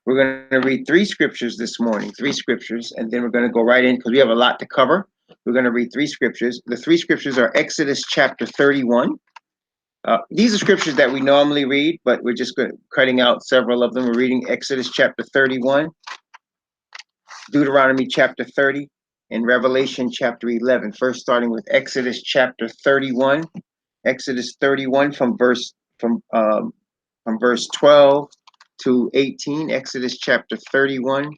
We're going to read three scriptures this morning, three scriptures, and then we're going to go right in because we have a lot to cover. We're going to read three scriptures. The three scriptures are Exodus chapter 31. These are scriptures that we normally read, but we're just cutting out several of them. We're reading Exodus chapter 31, Deuteronomy chapter 30, and Revelation chapter 11. First, starting with Exodus chapter 31. Exodus 31 from verse 12 to 18. Exodus chapter 31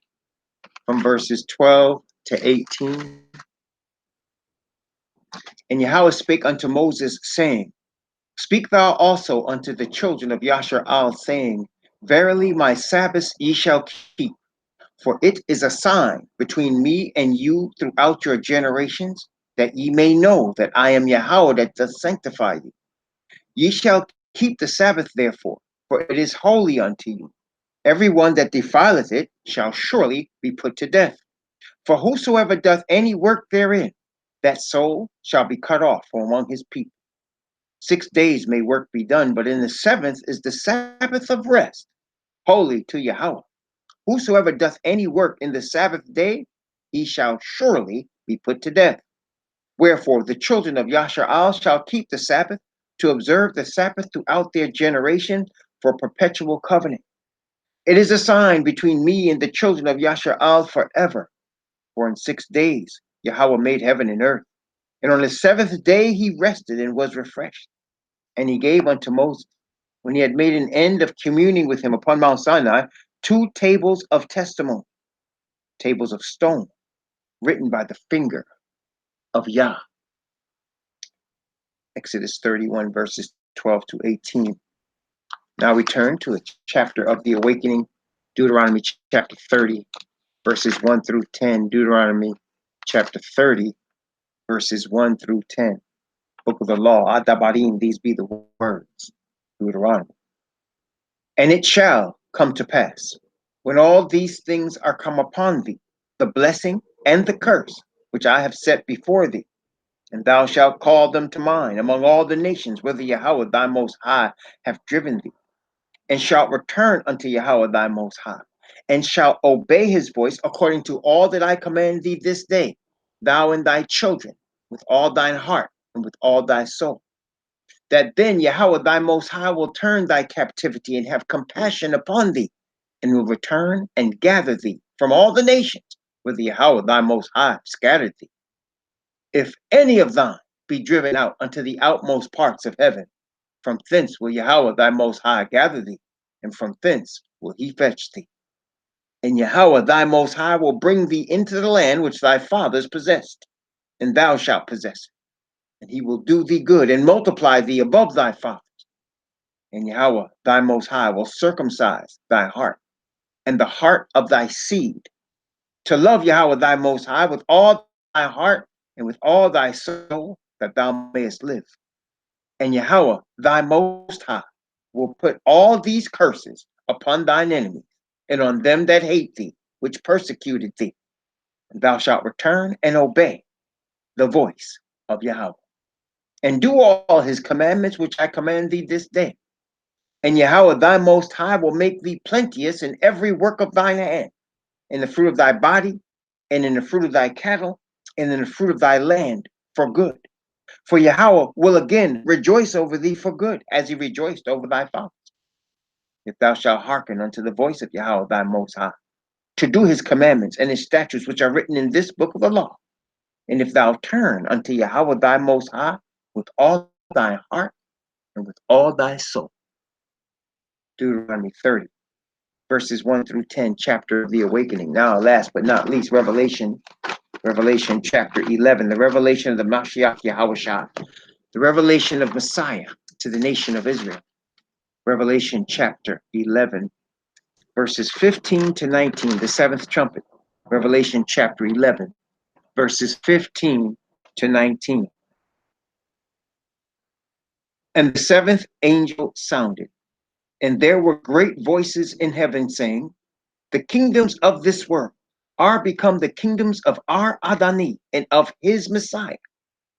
from verses 12 to 18. And Yahweh spake unto Moses, saying, Speak thou also unto the children of Yashar'al, saying, Verily my Sabbaths ye shall keep, for it is a sign between me and you throughout your generations, that ye may know that I am Yahweh that doth sanctify you. Ye shall keep the Sabbath therefore, for it is holy unto you. Every one that defileth it shall surely be put to death. For whosoever doth any work therein, that soul shall be cut off from among his people. 6 days may work be done, but in the seventh is the Sabbath of rest, holy to Yahweh. Whosoever doth any work in the Sabbath day, he shall surely be put to death. Wherefore the children of Yashar'al shall keep the Sabbath, to observe the Sabbath throughout their generation for perpetual covenant. It is a sign between me and the children of Yashar'al forever. For in 6 days Yahweh made heaven and earth, and on the seventh day he rested and was refreshed. And he gave unto Moses, when he had made an end of communing with him upon Mount Sinai, 2 tables of testimony, tables of stone, written by the finger of Yah. Exodus 31, verses 12 to 18. Now we turn to a chapter of the awakening, Deuteronomy chapter 30, verses 1 through 10. Deuteronomy chapter 30, verses 1 through 10. Book of the law, Adabarim, these be the words, Deuteronomy. And it shall come to pass, when all these things are come upon thee, the blessing and the curse which I have set before thee, and thou shalt call them to mind among all the nations whither Yahweh thy most high hath driven thee, and shalt return unto Yahweh thy most high, and shalt obey his voice according to all that I command thee this day, thou and thy children, with all thine heart and with all thy soul. That then Yahweh thy most high will turn thy captivity and have compassion upon thee, and will return and gather thee from all the nations whither Yahweh thy most high scattered thee. If any of thine be driven out unto the outmost parts of heaven, from thence will Yahweh thy most high gather thee, and from thence will he fetch thee. And Yahweh thy most high will bring thee into the land which thy fathers possessed, and thou shalt possess it. And he will do thee good and multiply thee above thy fathers. And Yahweh thy most high will circumcise thy heart and the heart of thy seed, to love Yahweh thy most high with all thy heart and with all thy soul, that thou mayest live. And Yahweh thy most high will put all these curses upon thine enemies and on them that hate thee, which persecuted thee. And thou shalt return and obey the voice of Yahweh, and do all his commandments which I command thee this day. And Yahweh thy most high will make thee plenteous in every work of thine hand, in the fruit of thy body, and in the fruit of thy cattle, and in the fruit of thy land, for good. For Yahweh will again rejoice over thee for good, as he rejoiced over thy fathers, if thou shalt hearken unto the voice of Yahweh thy most high, to do his commandments and his statutes which are written in this book of the law. And if thou turn unto Yahweh thy most high with all thy heart and with all thy soul. Deuteronomy 30, verses 1 through 10, chapter of the awakening. Now, last but not least, Revelation chapter 11, the revelation of the Mashiach Yahushua, the revelation of Messiah to the nation of Israel. Revelation chapter 11, verses 15 to 19, the seventh trumpet. Revelation chapter 11, verses 15 to 19. And the seventh angel sounded, and there were great voices in heaven saying, the kingdoms of this world are become the kingdoms of our Adani and of his Messiah,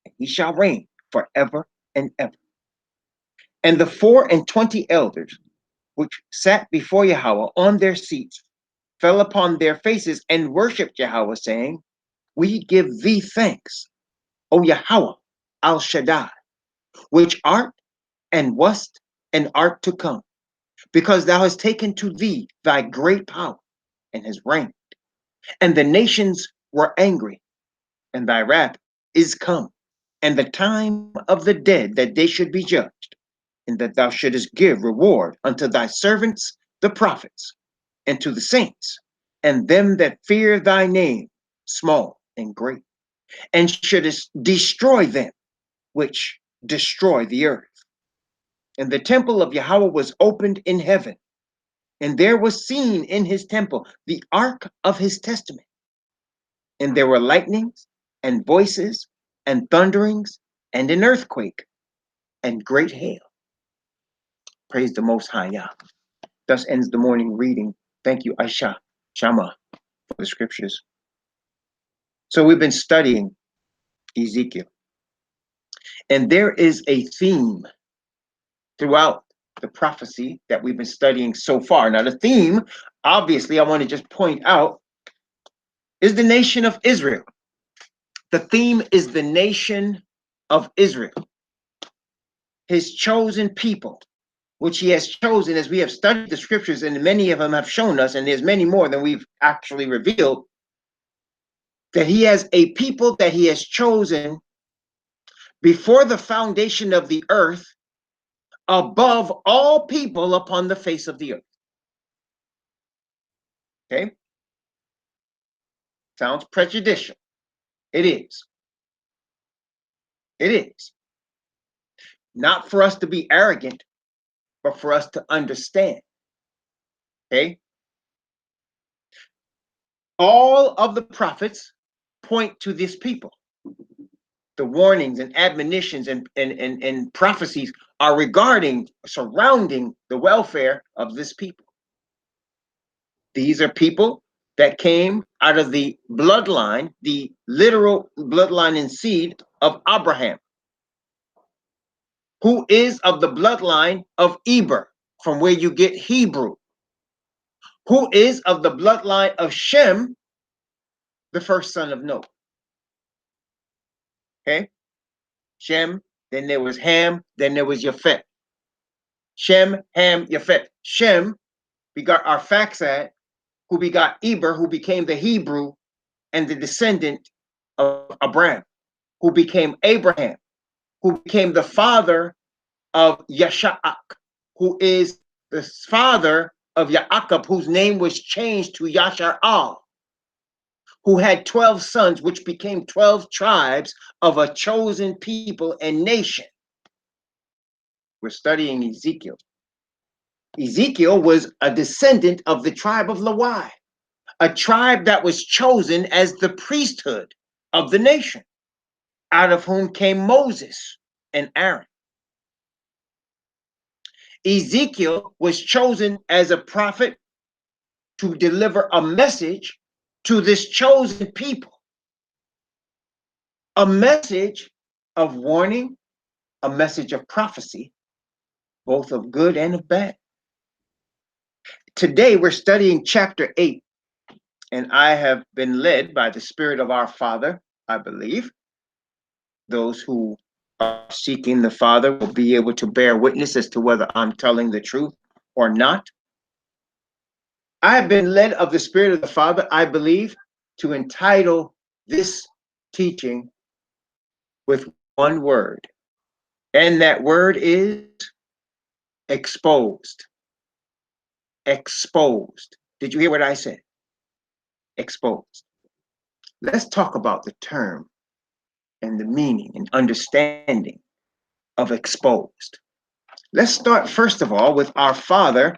and he shall reign forever and ever. And the 24 elders which sat before Yahweh on their seats fell upon their faces and worshiped Yahweh, saying, We give thee thanks, O Yahweh, Al Shaddai, which art and wast and art to come, because thou hast taken to thee thy great power and hast reigned. And the nations were angry, and thy wrath is come, and the time of the dead that they should be judged, and that thou shouldest give reward unto thy servants the prophets, and to the saints, and them that fear thy name, small and great, and shouldest destroy them which destroy the earth. And the temple of Yahweh was opened in heaven, and there was seen in his temple the ark of his testament. And there were lightnings, and voices, and thunderings, and an earthquake, and great hail. Praise the Most High Yah. Thus ends the morning reading. Thank you, Aisha Shama, for the scriptures. So we've been studying Ezekiel, and there is a theme throughout the prophecy that we've been studying so far. Now, the theme, obviously, I want to just point out, is the nation of Israel. The theme is the nation of Israel, his chosen people, which he has chosen as we have studied the scriptures, and many of them have shown us, and there's many more than we've actually revealed, that he has a people that he has chosen before the foundation of the earth, above all people upon the face of the earth. Okay? Sounds prejudicial. It is. It is. Not for us to be arrogant, but for us to understand. Okay? All of the prophets point to this people. The warnings and admonitions and prophecies are surrounding the welfare of this people. These are people that came out of the bloodline, the literal bloodline and seed of Abraham, who is of the bloodline of Eber, from where you get Hebrew, who is of the bloodline of Shem, the first son of Noah. Okay? Shem, then there was Ham, then there was Japheth. Shem, Ham, Japheth. Shem begot Arphaxad, who begot Eber, who became the Hebrew and the descendant of Abraham, who became Abraham, who became the father of Yasha'ak, who is the father of Yaakov, whose name was changed to Yashar-al, who had 12 sons, which became 12 tribes of a chosen people and nation. We're studying Ezekiel. Ezekiel was a descendant of the tribe of Lewi, a tribe that was chosen as the priesthood of the nation, out of whom came Moses and Aaron. Ezekiel was chosen as a prophet to deliver a message to this chosen people, a message of warning, a message of prophecy, both of good and of bad. Today we're studying chapter 8, and I have been led by the Spirit of our Father, I believe. Those who are seeking the Father will be able to bear witness as to whether I'm telling the truth or not. I have been led of the Spirit of the Father, I believe, to entitle this teaching with one word, and that word is exposed. Exposed. Did you hear what I said? Exposed. Let's talk about the term and the meaning and understanding of exposed. Let's start first of all with our father,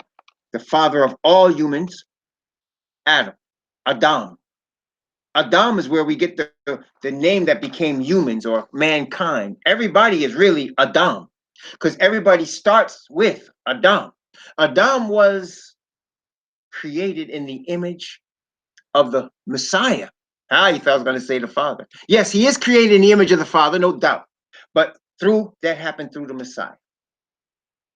the father of all humans, Adam. Adam is where we get the name that became humans or mankind. Everybody is really Adam, because everybody starts with Adam. Adam was created in the image of the Messiah. You thought I was going to say the Father. Yes, he is created in the image of the Father, no doubt. But that happened through the Messiah.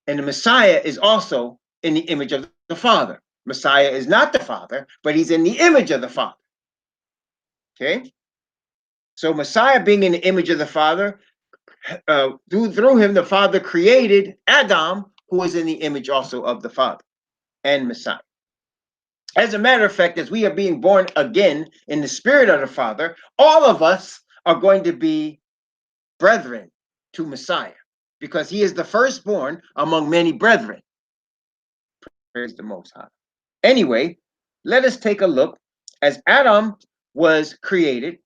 And the Messiah is also in the image of the Father. Messiah is not the Father, but he's in the image of the Father. Okay? So Messiah being in the image of the Father, through him, the Father created Adam, who is in the image also of the Father and Messiah. As a matter of fact, as we are being born again in the spirit of the Father, all of us are going to be brethren to Messiah, because he is the firstborn among many brethren. Praise the Most High. Anyway, let us take a look as Adam was created.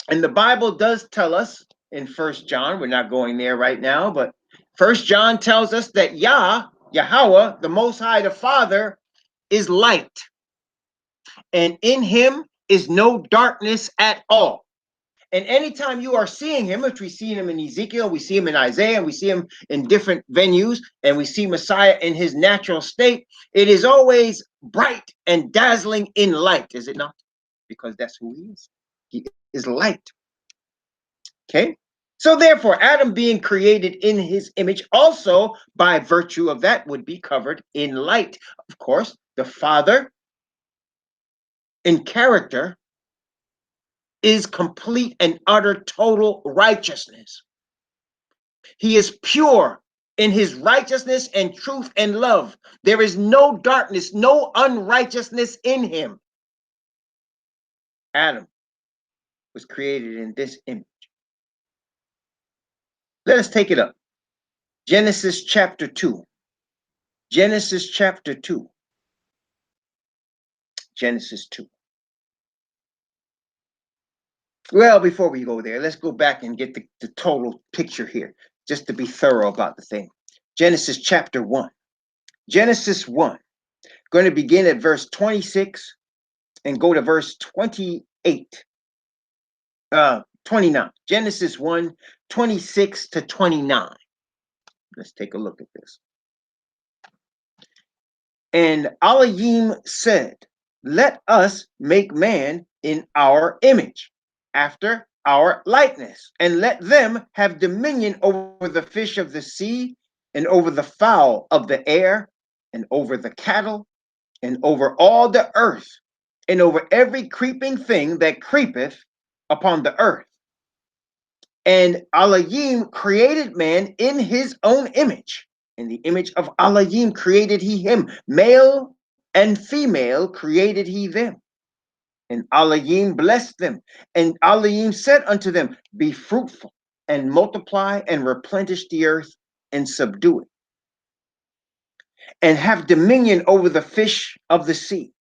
And the Bible does tell us in 1 John, we're not going there right now, but 1 John tells us that Yahweh, the Most High, the Father, is light. And in him is no darkness at all. And anytime you are seeing him, which we see him in Ezekiel, we see him in Isaiah, and we see him in different venues, and we see Messiah in his natural state, it is always bright and dazzling in light, is it not? Because that's who he is. He is light. Okay? So therefore, Adam being created in his image, also by virtue of that would be covered in light. Of course, the Father in character is complete and utter total righteousness. He is pure in his righteousness and truth and love. There is no darkness, no unrighteousness in him. Adam was created in this image. Let us take it up. Genesis chapter 2. Genesis chapter 2. Genesis 2. Well, before we go there, let's go back and get the total picture here, just to be thorough about the thing. Genesis chapter 1. Genesis 1. Going to begin at verse 26 and go to verse 28. 29. Genesis 1, 26 to 29. Let's take a look at this. And Elohim said, let us make man in our image, after our likeness, and let them have dominion over the fish of the sea, and over the fowl of the air, and over the cattle, and over all the earth, and over every creeping thing that creepeth upon the earth. And Elohim created man in his own image. In the image of Elohim created he him. Male and female created he them. And Elohim blessed them. And Elohim said unto them, be fruitful and multiply and replenish the earth and subdue it. And have dominion over the fish of the sea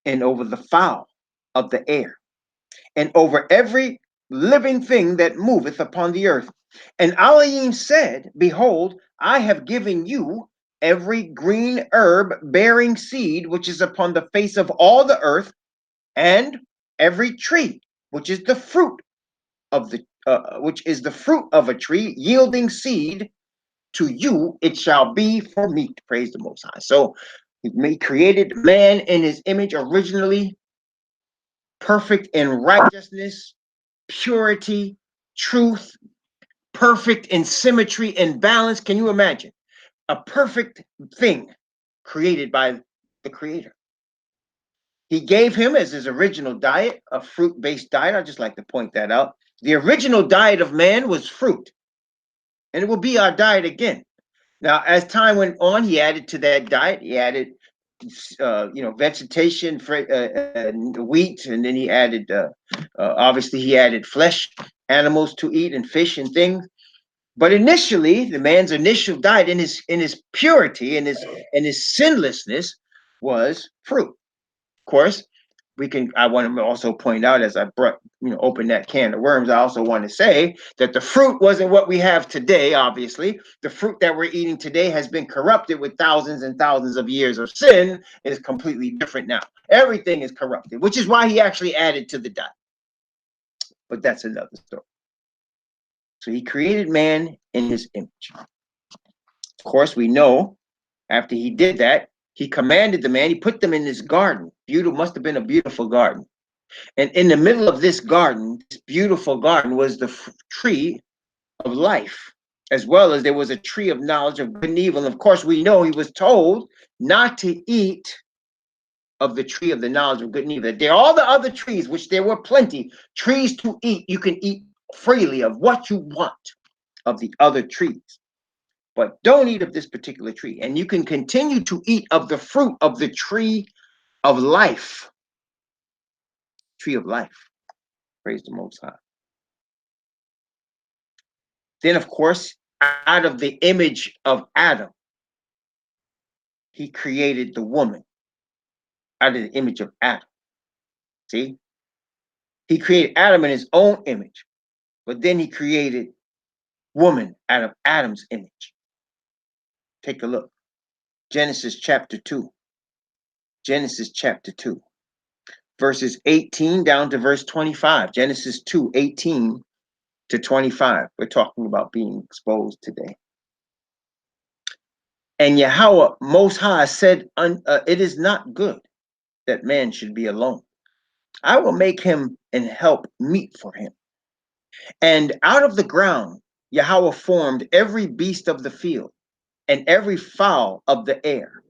and over the fowl of the air and over every living thing that moveth upon the earth. And Elohim said, behold, I have given you every green herb bearing seed which is upon the face of all the earth, and every tree which is the fruit of a tree yielding seed, to you it shall be for meat. Praise the Most High. So he created man in his image originally, perfect in righteousness, purity, truth, perfect in symmetry and balance. Can you imagine a perfect thing created by the Creator? He gave him as his original diet a fruit-based diet. I'd just like to point that out. The original diet of man was fruit, and it will be our diet again. Now, as time went on, he added to that diet. He added, vegetation, wheat, and then he added, obviously, he added flesh, animals to eat, and fish and things. But initially, the man's initial diet in his purity and his sinlessness was fruit. Of course, I want to also point out, as I opened that can of worms, I also want to say that the fruit wasn't what we have today. Obviously, the fruit that we're eating today has been corrupted with thousands and thousands of years of sin. It is completely different now. Everything is corrupted, which is why he actually added to the diet. But that's another story. So he created man in his image. Of course, we know after he did that, he commanded the man, he put them in this garden. Beautiful, must have been a beautiful garden. And in the middle of this garden, this beautiful garden, was the tree of life, as well as there was a tree of knowledge of good and evil. And of course, we know he was told not to eat of the tree of the knowledge of good and evil. There are all the other trees, which there were plenty, trees to eat. You can eat freely of what you want of the other trees. But don't eat of this particular tree. And you can continue to eat of the fruit of the tree of life. Tree of life. Praise the Most High. Then, of course, out of the image of Adam, he created the woman. Out of the image of Adam. See? He created Adam in his own image, but then he created woman out of Adam's image. Take a look. Genesis chapter 2. Genesis chapter 2. Verses 18 down to verse 25. Genesis 2, 18 to 25. We're talking about being exposed today. And Yahweh Most High said, it is not good that man should be alone. I will make him and help meet for him. And out of the ground Yahweh formed every beast of the field and every fowl of the air,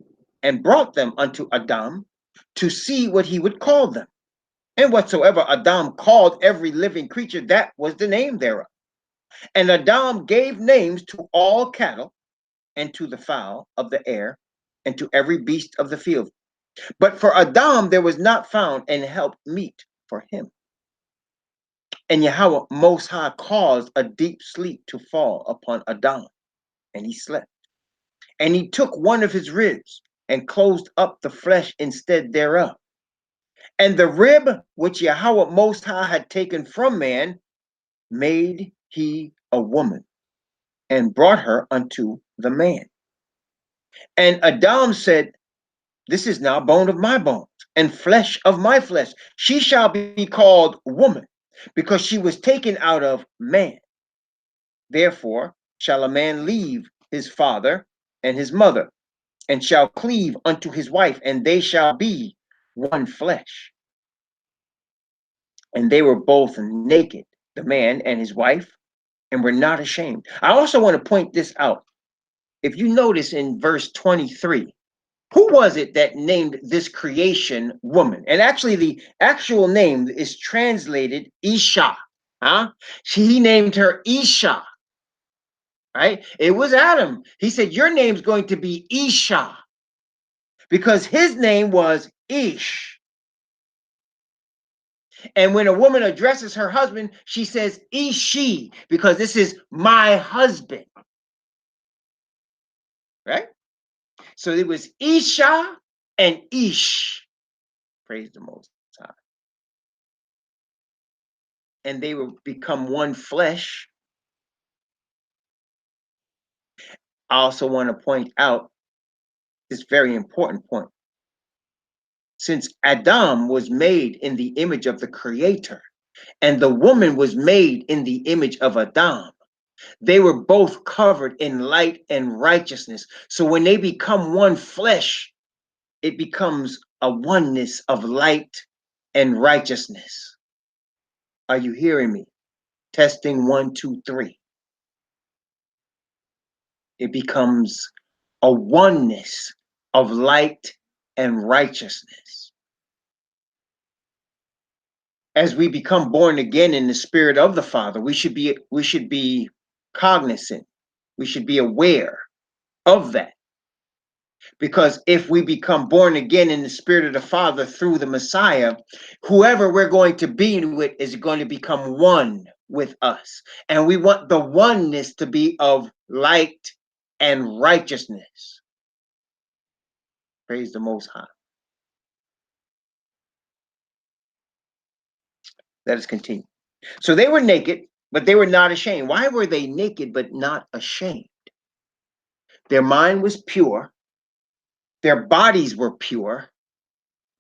and brought them unto Adam to see what he would call them. And whatsoever Adam called every living creature, that was the name thereof. And Adam gave names to all cattle, and to the fowl of the air, and to every beast of the field. But for Adam there was not found an help meet for him. And Yahweh Most High caused a deep sleep to fall upon Adam, and he slept. And he took one of his ribs, and closed up the flesh instead thereof. And the rib which Yahweh Most High had taken from man, made he a woman, and brought her unto the man. And Adam said, this is now bone of my bones, and flesh of my flesh. She shall be called woman, because she was taken out of man. Therefore shall a man leave his father and his mother, and shall cleave unto his wife, and they shall be one flesh. And they were both naked, the man and his wife, and were not ashamed. I also want to point this out. If you notice in verse 23, who was it that named this creation woman? And actually, the actual name is translated Isha. He named her Isha. Right? It was Adam. He said, your name's going to be Isha, because his name was Ish. And when a woman addresses her husband, she says Ishi, because this is my husband. Right? So it was Isha and Ish. Praise the Most High. And they will become one flesh. I also want to point out this very important point. Since Adam was made in the image of the Creator, and the woman was made in the image of Adam, they were both covered in light and righteousness. So when they become one flesh, it becomes a oneness of light and righteousness. Are you hearing me? Testing 1, 2, 3. It becomes a oneness of light and righteousness. As we become born again in the spirit of the Father, we should be cognizant. We should be aware of that. Because if we become born again in the spirit of the Father through the Messiah, whoever we're going to be with is going to become one with us. And we want the oneness to be of light and righteousness. Praise the Most High. Let us continue. So they were naked, but they were not ashamed. Why were they naked but not ashamed? Their mind was pure. Their bodies were pure.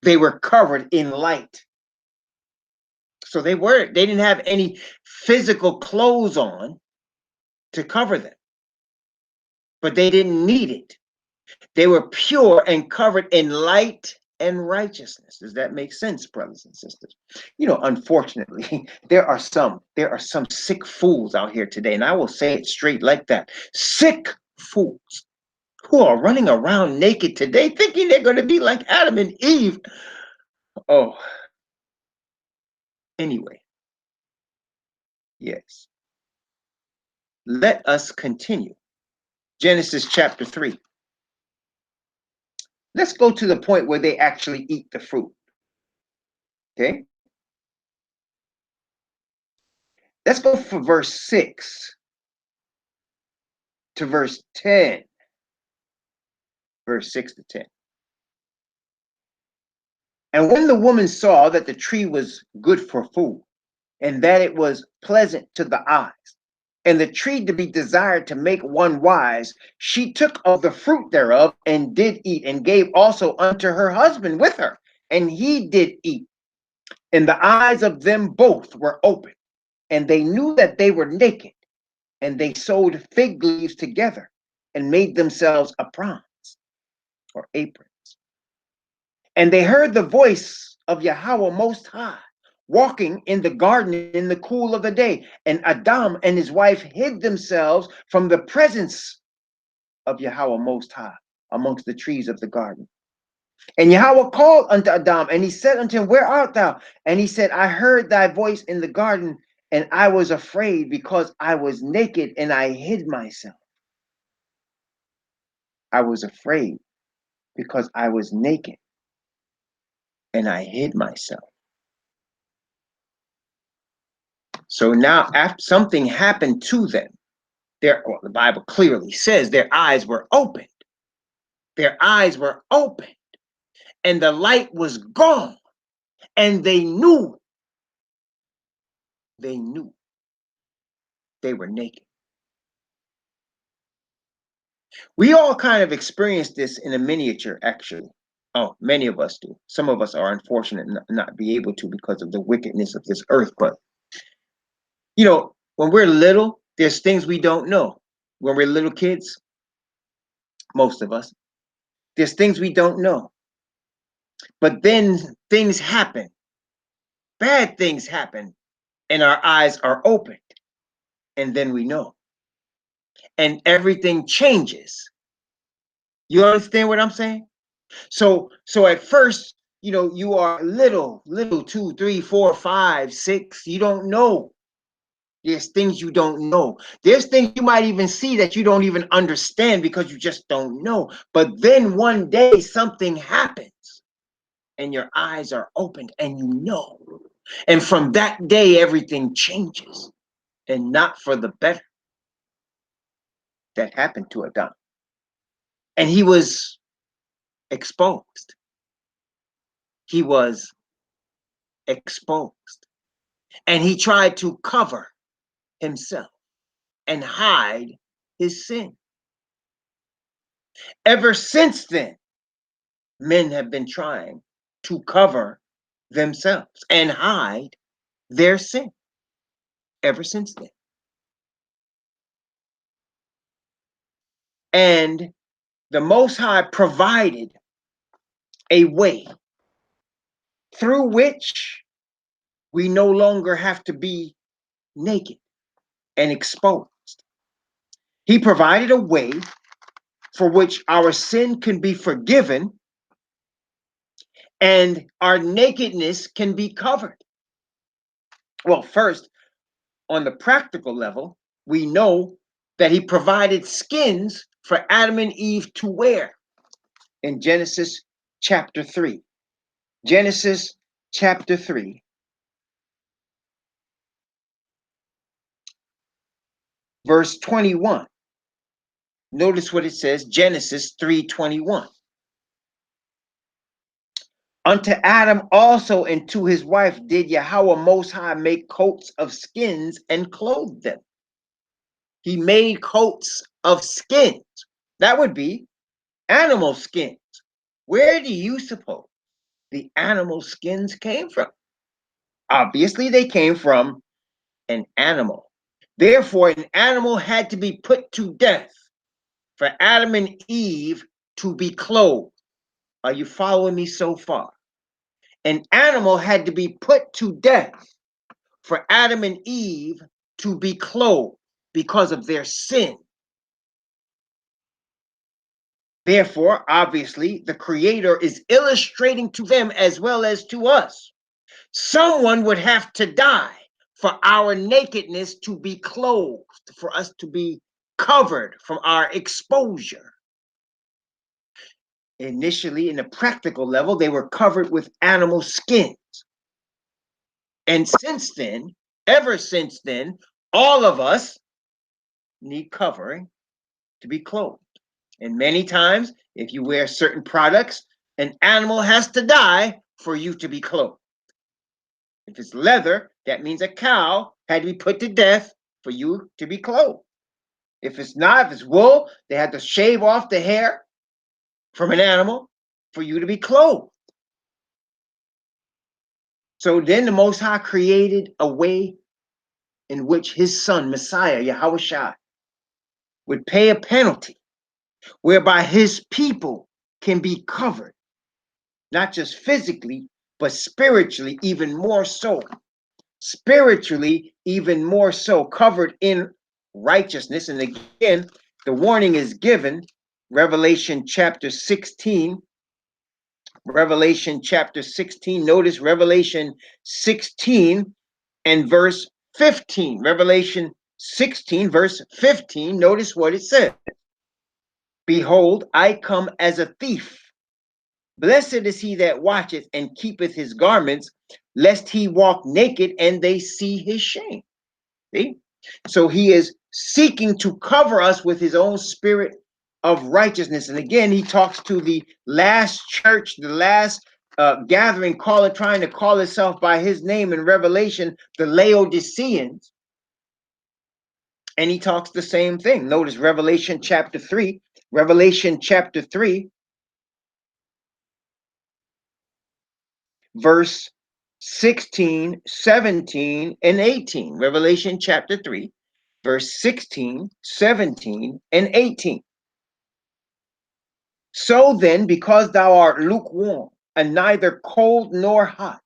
They were covered in light. So they didn't have any physical clothes on to cover them. But they didn't need it. They were pure and covered in light and righteousness. Does that make sense, brothers and sisters? You know, unfortunately, there are some sick fools out here today, and I will say it straight like that. Sick fools who are running around naked today thinking they're going to be like Adam and Eve. Oh, anyway, yes. Let us continue. Genesis chapter 3. Let's go to the point where they actually eat the fruit. Okay? Let's go for verse 6 to verse 10. Verse 6 to 10. And when the woman saw that the tree was good for food, and that it was pleasant to the eyes, and the tree to be desired to make one wise, she took of the fruit thereof, and did eat, and gave also unto her husband with her, and he did eat. And the eyes of them both were open, and they knew that they were naked, and they sewed fig leaves together, and made themselves aprons, or aprons. And they heard the voice of Yahweh Most High, walking in the garden in the cool of the day. And Adam and his wife hid themselves from the presence of Yahweh Most High amongst the trees of the garden. And Yahweh called unto Adam, and he said unto him, Where art thou? And he said, I heard thy voice in the garden, and I was afraid because I was naked, and I hid myself. I was afraid because I was naked, and I hid myself. So now, after something happened to them, the Bible clearly says their eyes were opened. Their eyes were opened, and the light was gone, and they knew they were naked. We all kind of experienced this in a miniature, actually. Oh, many of us do. Some of us are unfortunate not be able to because of the wickedness of this earth. But, when we're little, there's things we don't know. When we're little kids, most of us, there's things we don't know. But then things happen. Bad things happen, and our eyes are opened. And then we know. And everything changes. You understand what I'm saying? So at first, you are little, 2, 3, 4, 5, 6. You don't know. There's things you don't know. There's things you might even see that you don't even understand because you just don't know. But then one day something happens and your eyes are opened and you know. And from that day, everything changes, and not for the better. That happened to Adam. And he was exposed. He was exposed. And he tried to cover himself and hide his sin. Ever since then, men have been trying to cover themselves and hide their sin. Ever since then. And the Most High provided a way through which we no longer have to be naked and exposed. He provided a way for which our sin can be forgiven and our nakedness can be covered. Well, first, on the practical level, we know that he provided skins for Adam and Eve to wear in Genesis chapter 3. Genesis chapter 3, verse 21. Notice what it says, Genesis 3:21. Unto Adam also and to his wife did Yahweh Most High make coats of skins and clothed them. He made coats of skins. That would be animal skins. Where do you suppose the animal skins came from? Obviously, they came from an animal. Therefore, an animal had to be put to death for Adam and Eve to be clothed. Are you following me so far? An animal had to be put to death for Adam and Eve to be clothed because of their sin. Therefore, obviously, the Creator is illustrating to them as well as to us. Someone would have to die for our nakedness to be clothed, for us to be covered from our exposure. Initially, in a practical level, they were covered with animal skins. And since then, ever since then, all of us need covering to be clothed. And many times, if you wear certain products, an animal has to die for you to be clothed. If it's leather, that means a cow had to be put to death for you to be clothed. If it's not, if it's wool, they had to shave off the hair from an animal for you to be clothed. So then the Most High created a way in which his son, Messiah, Yahushua, would pay a penalty whereby his people can be covered, not just physically, but spiritually, even more so. Spiritually, even more so, covered in righteousness. And again, the warning is given, Revelation chapter 16. Revelation chapter 16. Notice Revelation 16 and verse 15. Revelation 16, verse 15. Notice what it says. Behold, I come as a thief. Blessed is he that watcheth and keepeth his garments, lest he walk naked and they see his shame. See? So he is seeking to cover us with his own spirit of righteousness. And again, he talks to the last church, the last gathering, trying to call itself by his name in Revelation, the Laodiceans. And he talks the same thing. Notice Revelation chapter 3. Revelation chapter 3, verse 16, 17, and 18. Revelation chapter 3, verse 16, 17, and 18. So then, because thou art lukewarm, and neither cold nor hot,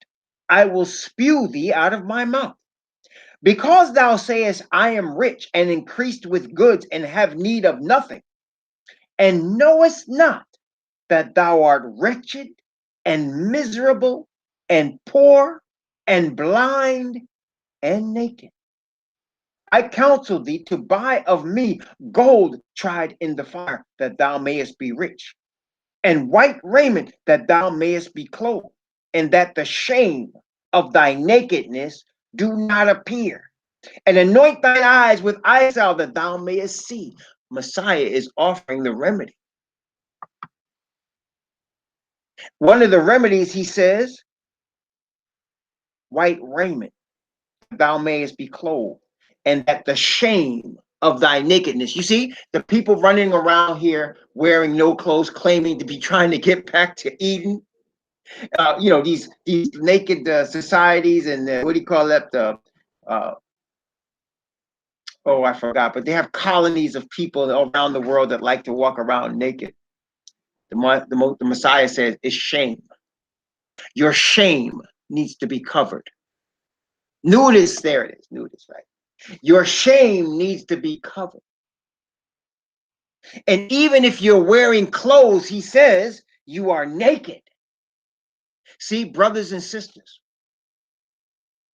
I will spew thee out of my mouth. Because thou sayest, I am rich and increased with goods and have need of nothing, and knowest not that thou art wretched and miserable and poor and blind and naked. I counsel thee to buy of me gold tried in the fire, that thou mayest be rich, and white raiment, that thou mayest be clothed, and that the shame of thy nakedness do not appear. And anoint thine eyes with eye salve, that thou mayest see. Messiah is offering the remedy. One of the remedies, he says, white raiment, thou mayest be clothed, and that the shame of thy nakedness. You see, the people running around here wearing no clothes, claiming to be trying to get back to Eden. These naked societies, and what do you call that? Oh, I forgot. But they have colonies of people around the world that like to walk around naked. The Messiah says, it's shame. Your shame needs to be covered. Nudist, there it is. Nudist, right? Your shame needs to be covered. And even if you're wearing clothes, he says, you are naked. See, brothers and sisters,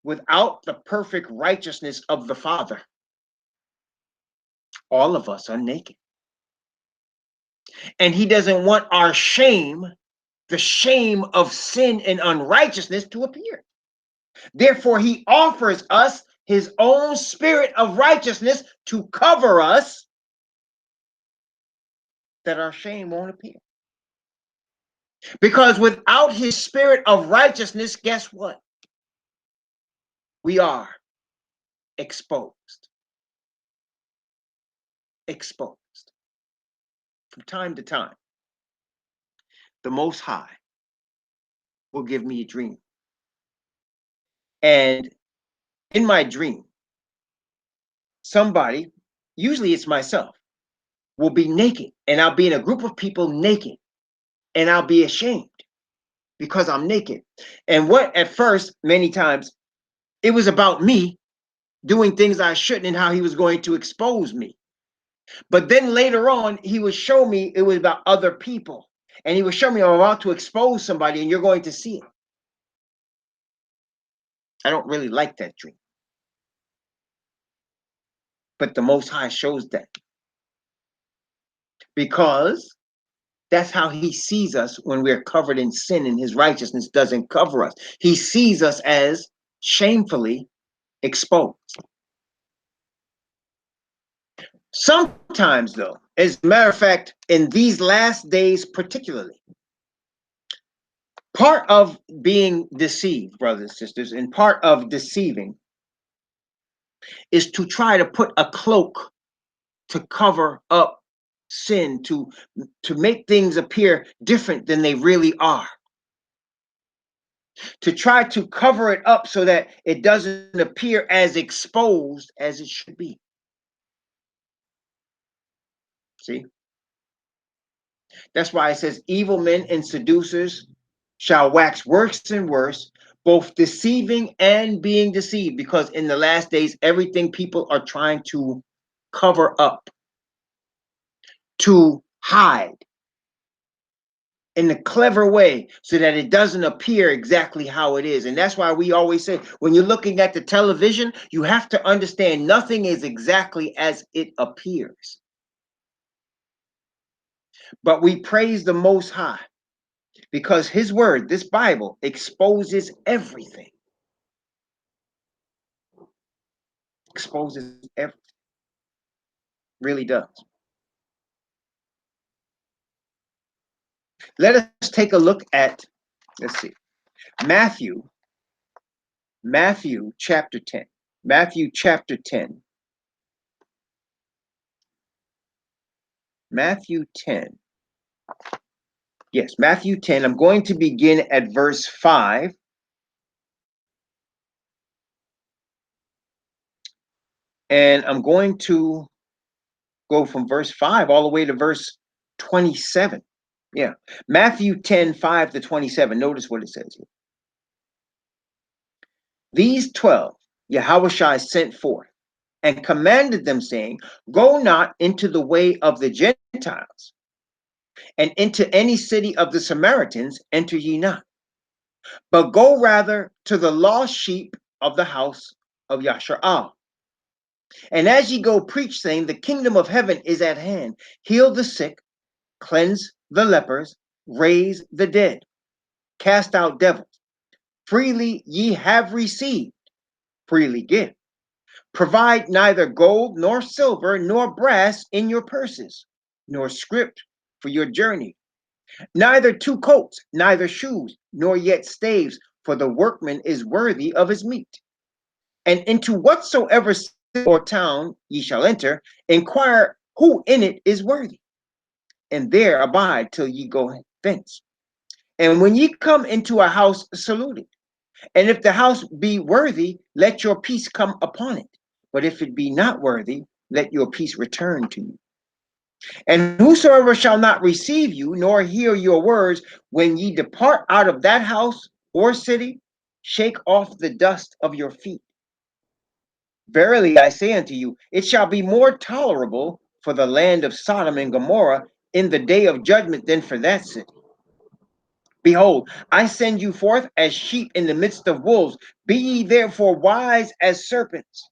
without the perfect righteousness of the Father, all of us are naked. And he doesn't want our shame, the shame of sin and unrighteousness, to appear. Therefore, he offers us his own spirit of righteousness to cover us, that our shame won't appear. Because without his spirit of righteousness, guess what? We are exposed. Exposed. From time to time, the Most High will give me a dream. And in my dream, somebody, usually it's myself, will be naked, and I'll be in a group of people naked, and I'll be ashamed because I'm naked. And what at first, many times, it was about me doing things I shouldn't, and how he was going to expose me. But then later on, he would show me it was about other people. And he would show me I'm about to expose somebody and you're going to see it. I don't really like that dream. But the Most High shows that. Because that's how he sees us when we're covered in sin and his righteousness doesn't cover us. He sees us as shamefully exposed. Sometimes, though, as a matter of fact, in these last days particularly, part of being deceived, brothers and sisters, and part of deceiving is to try to put a cloak to cover up sin, to make things appear different than they really are, to try to cover it up so that it doesn't appear as exposed as it should be. See? That's why it says evil men and seducers shall wax worse and worse, both deceiving and being deceived, because in the last days, everything people are trying to cover up, to hide in a clever way so that it doesn't appear exactly how it is. And that's why we always say, when you're looking at the television, you have to understand nothing is exactly as it appears. But we praise the Most High because his word, this Bible, exposes everything. Exposes everything. Really does. Let us take a look at, let's see, Matthew chapter 10. Matthew chapter 10. Matthew 10. Yes, Matthew 10. I'm going to begin at verse 5. And I'm going to go from verse 5 all the way to verse 27. Yeah. Matthew 10, 5 to 27. Notice what it says here. These 12 Yahushua sent forth and commanded them, saying, go not into the way of the Gentiles, and into any city of the Samaritans enter ye not, but go rather to the lost sheep of the house of Yashar'al. And as ye go, preach, saying, the kingdom of heaven is at hand. Heal the sick, cleanse the lepers, raise the dead, cast out devils. Freely ye have received, freely give. Provide neither gold nor silver nor brass in your purses, nor scrip for your journey, neither two coats, neither shoes, nor yet staves, for the workman is worthy of his meat. And into whatsoever city or town ye shall enter, inquire who in it is worthy, and there abide till ye go thence. And when ye come into a house, salute it. And if the house be worthy, let your peace come upon it. But if it be not worthy, let your peace return to you. And whosoever shall not receive you, nor hear your words, when ye depart out of that house or city, shake off the dust of your feet. Verily I say unto you, it shall be more tolerable for the land of Sodom and Gomorrah in the day of judgment than for that city. Behold, I send you forth as sheep in the midst of wolves. Be ye therefore wise as serpents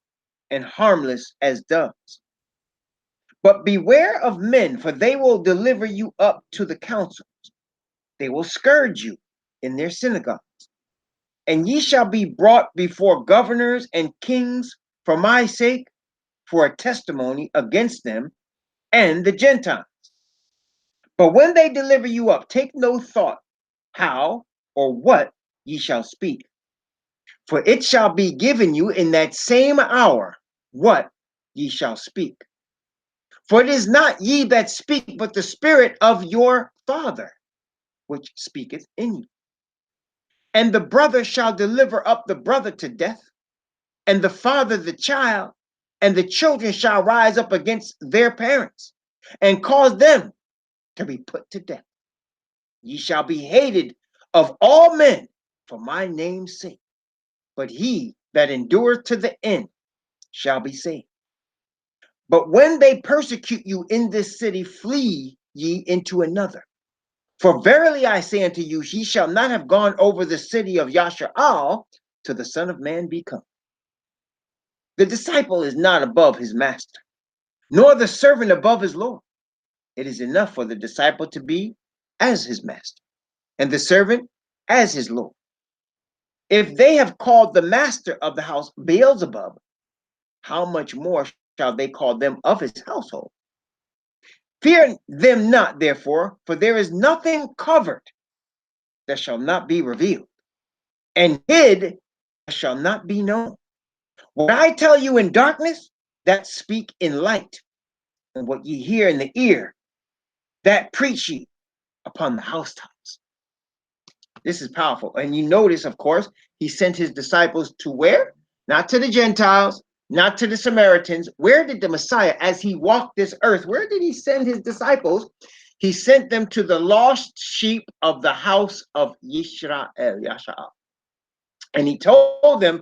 and harmless as doves. But beware of men, for they will deliver you up to the councils. They will scourge you in their synagogues. And ye shall be brought before governors and kings for my sake, for a testimony against them and the Gentiles. But when they deliver you up, take no thought how or what ye shall speak. For it shall be given you in that same hour what ye shall speak. For it is not ye that speak, but the Spirit of your Father, which speaketh in you. And the brother shall deliver up the brother to death, and the father the child, and the children shall rise up against their parents, and cause them to be put to death. Ye shall be hated of all men for my name's sake, but he that endureth to the end shall be saved. But when they persecute you in this city, flee ye into another. For verily I say unto you, ye shall not have gone over the city of Yasha'al till the Son of Man be come. The disciple is not above his master, nor the servant above his Lord. It is enough for the disciple to be as his master, and the servant as his Lord. If they have called the master of the house Beelzebub, how much more shall they call them of his household? Fear them not, therefore, for there is nothing covered that shall not be revealed, and hid that shall not be known. What I tell you in darkness, that speak in light, and what ye hear in the ear, that preach ye upon the housetops. This is powerful. And you notice, of course, he sent his disciples to where? Not to the Gentiles, not to the Samaritans. Where did the Messiah, as he walked this earth, where did he send his disciples? He sent them to the lost sheep of the house of Yisrael, Yasha'al. And he told them,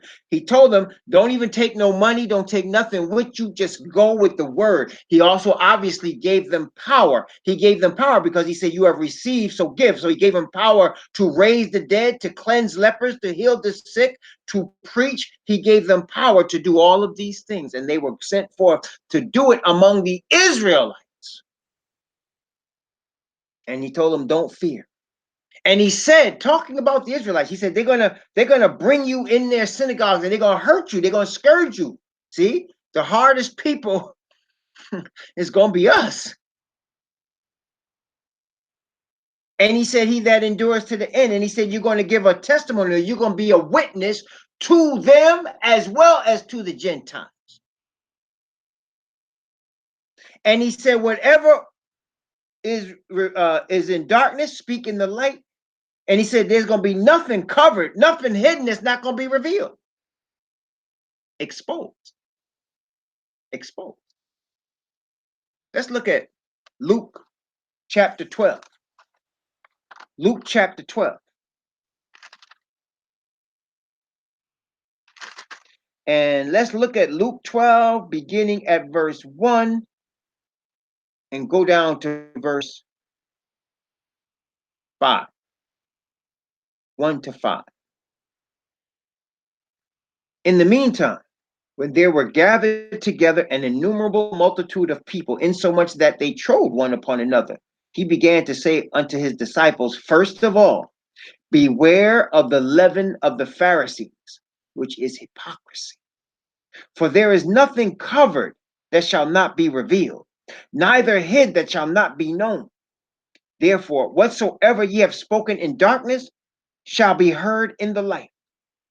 don't even take no money, don't take nothing with you, just go with the word. He also obviously gave them power. He gave them power because he said, you have received, so give. So he gave them power to raise the dead, to cleanse lepers, to heal the sick, to preach. He gave them power to do all of these things. And they were sent forth to do it among the Israelites. And he told them, don't fear. And he said, talking about the Israelites, he said, they're gonna bring you in their synagogues and they're gonna hurt you, they're gonna scourge you. See, the hardest people is gonna be us. And he said, he that endures to the end. And he said, you're going to give a testimony, you're going to be a witness to them as well as to the Gentiles. And he said, whatever is in darkness, speak in the light. And he said, there's going to be nothing covered, nothing hidden that's not going to be revealed. Exposed. Exposed. Let's look at Luke chapter 12. Luke chapter 12. And let's look at Luke 12, beginning at verse 1, and go down to verse 5. 1 to 5. In the meantime, when there were gathered together an innumerable multitude of people, insomuch that they trode one upon another, he began to say unto his disciples, first of all, beware of the leaven of the Pharisees, which is hypocrisy. For there is nothing covered that shall not be revealed, neither hid that shall not be known. Therefore, whatsoever ye have spoken in darkness shall be heard in the light,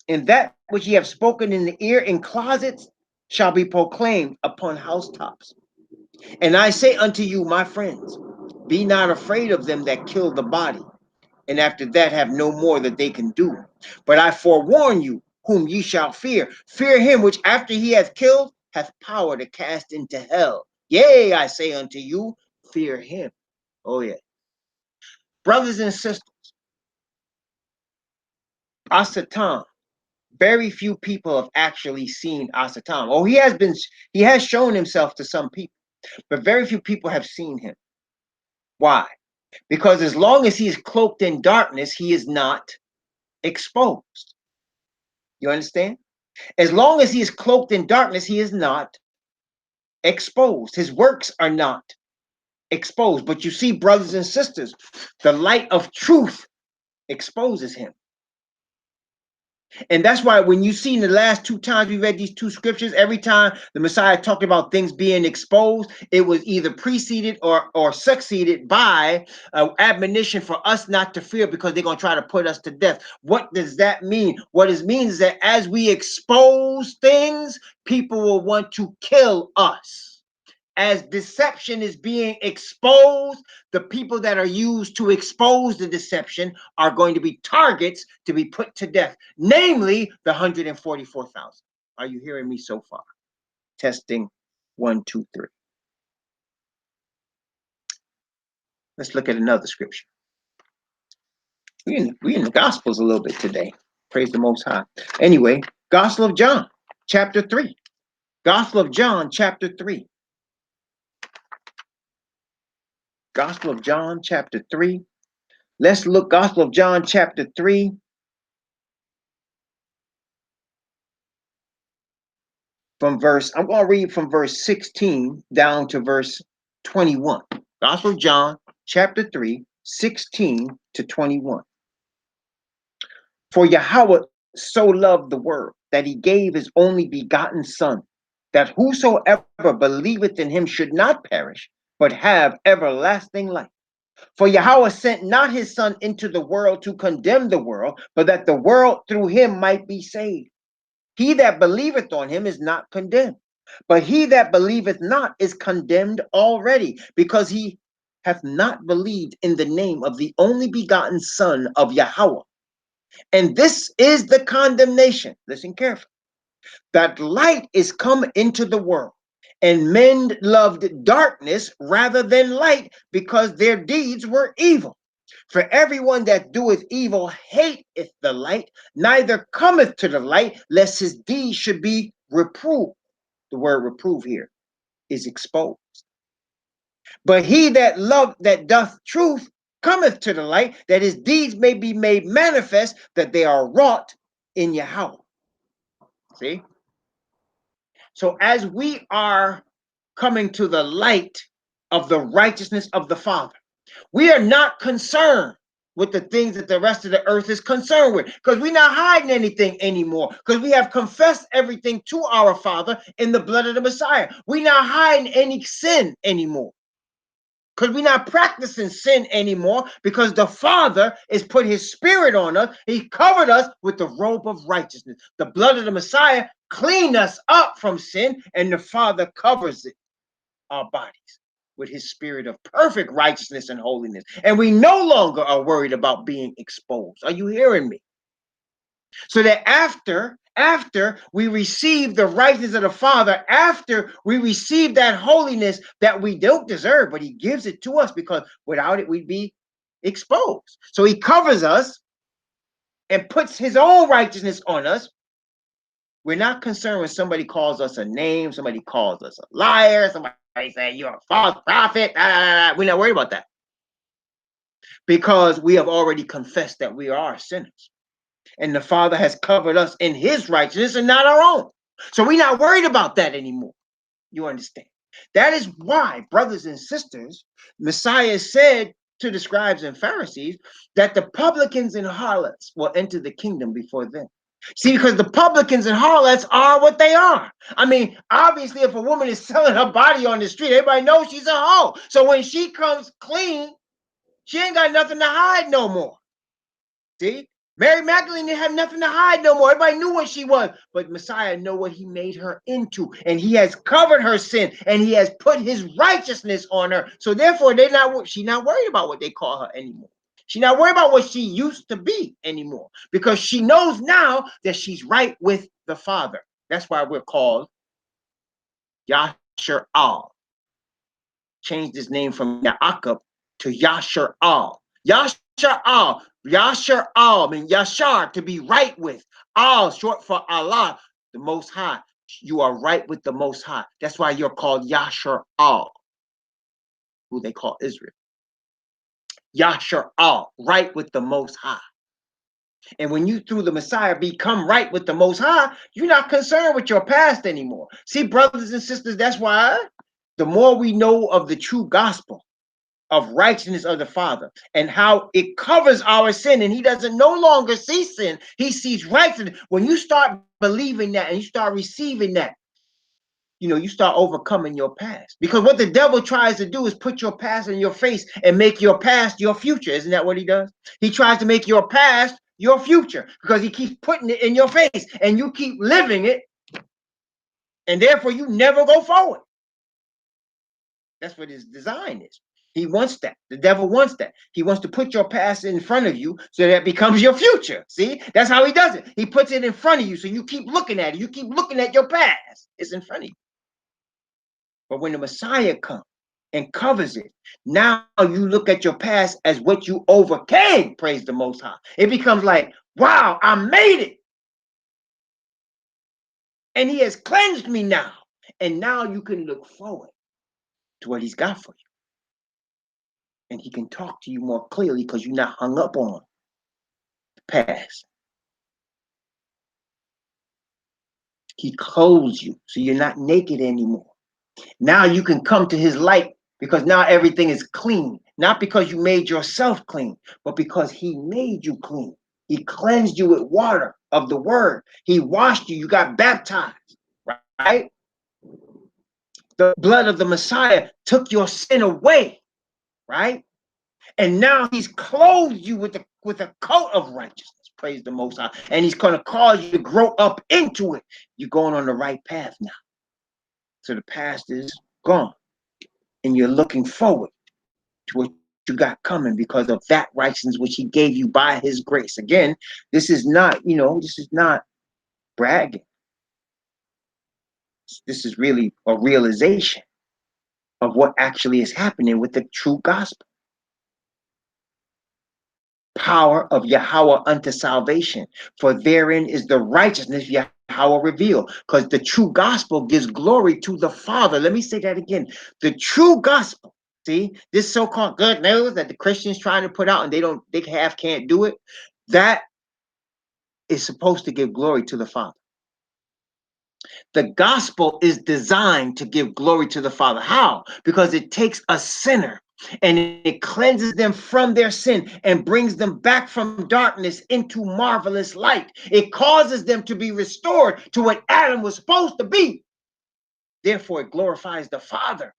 and that which ye have spoken in the ear in closets shall be proclaimed upon housetops. And I say unto you, my friends, be not afraid of them that kill the body, and after that have no more that they can do. But I forewarn you, whom ye shall fear. Fear him which after he hath killed hath power to cast into hell. Yea, I say unto you, fear him. Oh yeah. Brothers and sisters, Asatan, very few people have actually seen Asatan. Oh, he has shown himself to some people, but very few people have seen him. Why? Because as long as he is cloaked in darkness, he is not exposed. You understand? As long as he is cloaked in darkness, he is not exposed. His works are not exposed. But you see, brothers and sisters, the light of truth exposes him. And that's why when you see in the last two times we read these two scriptures, every time the Messiah talked about things being exposed, it was either preceded or succeeded by admonition for us not to fear, because they're going to try to put us to death. What does that mean? What it means is that as we expose things, people will want to kill us. As deception is being exposed, the people that are used to expose the deception are going to be targets to be put to death, namely the 144,000. Are you hearing me so far? Testing 1, 2, 3. Let's look at another scripture. We in the Gospels a little bit today. Praise the Most High. Anyway, Gospel of John, chapter 3. Gospel of John, chapter 3. Gospel of John, chapter 3. Let's look Gospel of John, chapter 3. I'm going to read from verse 16 down to verse 21. Gospel of John, chapter 3, 16 to 21. For Yahweh so loved the world that he gave his only begotten Son, that whosoever believeth in him should not perish, but have everlasting life. For Yahweh sent not his Son into the world to condemn the world, but that the world through him might be saved. He that believeth on him is not condemned, but he that believeth not is condemned already, because he hath not believed in the name of the only begotten Son of Yahweh. And this is the condemnation. Listen carefully. That light is come into the world, and men loved darkness rather than light, because their deeds were evil. For everyone that doeth evil hateth the light, neither cometh to the light, lest his deeds should be reproved. The word reprove here is exposed. But he that doth truth cometh to the light, that his deeds may be made manifest, that they are wrought in Yahweh. See? So as we are coming to the light of the righteousness of the Father, we are not concerned with the things that the rest of the earth is concerned with, because we're not hiding anything anymore, because we have confessed everything to our Father in the blood of the Messiah. We're not hiding any sin anymore, because we're not practicing sin anymore, because the Father has put his Spirit on us. He covered us with the robe of righteousness. The blood of the Messiah cleaned us up from sin, and the Father covers it, our bodies, with his Spirit of perfect righteousness and holiness. And we no longer are worried about being exposed. Are you hearing me? So that after we receive the righteousness of the Father, after we receive that holiness that we don't deserve, but he gives it to us, because without it, we'd be exposed. So he covers us and puts his own righteousness on us. We're not concerned when somebody calls us a name, somebody calls us a liar, somebody say you're a false prophet. We're not worried about that, because we have already confessed that we are sinners. And the Father has covered us in his righteousness and not our own. So we're not worried about that anymore. You understand? That is why, brothers and sisters, Messiah said to the scribes and Pharisees that the publicans and harlots will enter the kingdom before them. See, because the publicans and harlots are what they are. I mean, obviously, if a woman is selling her body on the street, everybody knows she's a hoe. So when she comes clean, she ain't got nothing to hide no more. See? Mary Magdalene didn't have nothing to hide no more. Everybody knew what she was. But Messiah knew what he made her into. And he has covered her sin. And he has put his righteousness on her. So therefore, she's not worried about what they call her anymore. She's not worried about what she used to be anymore. Because she knows now that she's right with the Father. That's why we're called Yasher Al. Changed his name from Yaakov to Yasher Al. Yasher Al. Yasher Al means Yashar, to be right with. Al, short for Allah, the Most High. You are right with the Most High. That's why you're called Yasher Al, who they call Israel. Yasher Al, right with the Most High. And when you, through the Messiah, become right with the Most High, you're not concerned with your past anymore. See, brothers and sisters, that's why the more we know of the true gospel of righteousness of the Father and how it covers our sin, and he doesn't no longer see sin, he sees righteousness. When you start believing that and you start receiving that, you start overcoming your past. Because what the devil tries to do is put your past in your face and make your past your future. Isn't that what he does? He tries to make your past your future, because he keeps putting it in your face and you keep living it, and therefore you never go forward. That's what his design is. He wants that. The devil wants that. He wants to put your past in front of you so that it becomes your future. See, that's how he does it. He puts it in front of you, so you keep looking at it. You keep looking at your past. It's in front of you. But when the Messiah comes and covers it, now you look at your past as what you overcame. Praise the Most High. It becomes like, wow, I made it. And he has cleansed me now. And now you can look forward to what he's got for you. And he can talk to you more clearly because you're not hung up on the past. He clothes you so you're not naked anymore. Now you can come to his light because now everything is clean. Not because you made yourself clean, but because he made you clean. He cleansed you with water of the word. He washed you. You got baptized, right? The blood of the Messiah took your sin away, right? And now he's clothed you with a coat of righteousness. Praise the Most High. And he's going to cause you to grow up into it. You're going on the right path now. So the past is gone. And you're looking forward to what you got coming because of that righteousness which he gave you by his grace. Again, this is not, this is not bragging. This is really a realization of what actually is happening with the true gospel. Power of Yahweh unto salvation, for therein is the righteousness Yahweh revealed. Because the true gospel gives glory to the Father. Let me say that again. The true gospel, see, this so-called good news that the Christians trying to put out and they can't do it, that is supposed to give glory to the Father. The gospel is designed to give glory to the Father. How? Because it takes a sinner and it cleanses them from their sin and brings them back from darkness into marvelous light. It causes them to be restored to what Adam was supposed to be. Therefore, it glorifies the Father.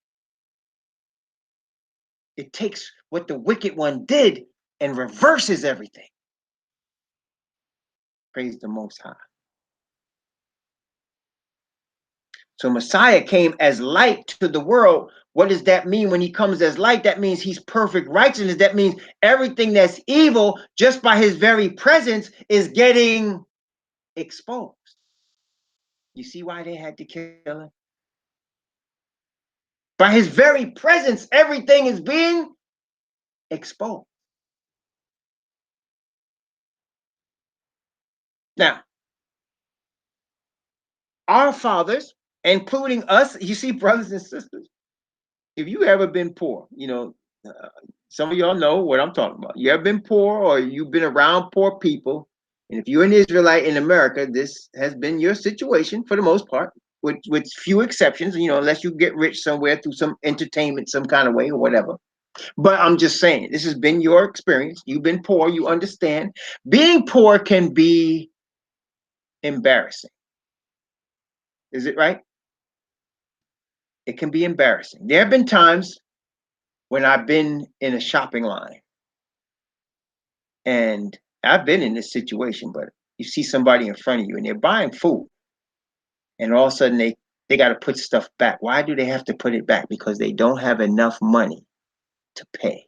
It takes what the wicked one did and reverses everything. Praise the Most High. So Messiah came as light to the world. What does that mean when he comes as light? That means he's perfect righteousness. That means everything that's evil, just by his very presence, is getting exposed. You see why they had to kill him? By his very presence, everything is being exposed. Now, our fathers, including us, you see, brothers and sisters, if you ever been poor, some of y'all know what I'm talking about. You ever been poor or you've been around poor people, and if you're an Israelite in America, this has been your situation for the most part, with few exceptions, unless you get rich somewhere through some entertainment, some kind of way or whatever. But I'm just saying, this has been your experience. You've been poor, you understand. Being poor can be embarrassing. Is it right? It can be embarrassing. There have been times when I've been in a shopping line, and I've been in this situation, but you see somebody in front of you and they're buying food, and all of a sudden they got to put stuff back. Why do they have to put it back? Because they don't have enough money to pay.